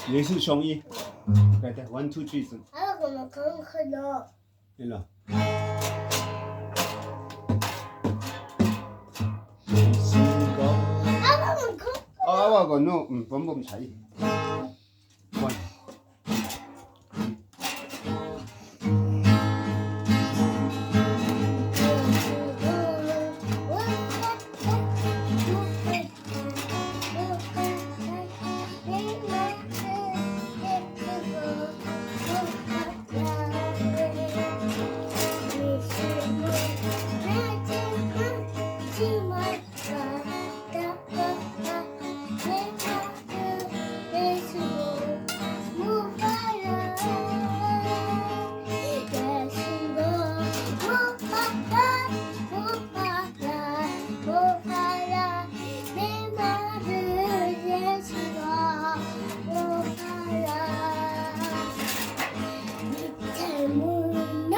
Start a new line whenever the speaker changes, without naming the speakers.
你是熊一，对对，1 2 3 4，
还有可能可能。
对了。아와 건너 범범 차이. 원.
나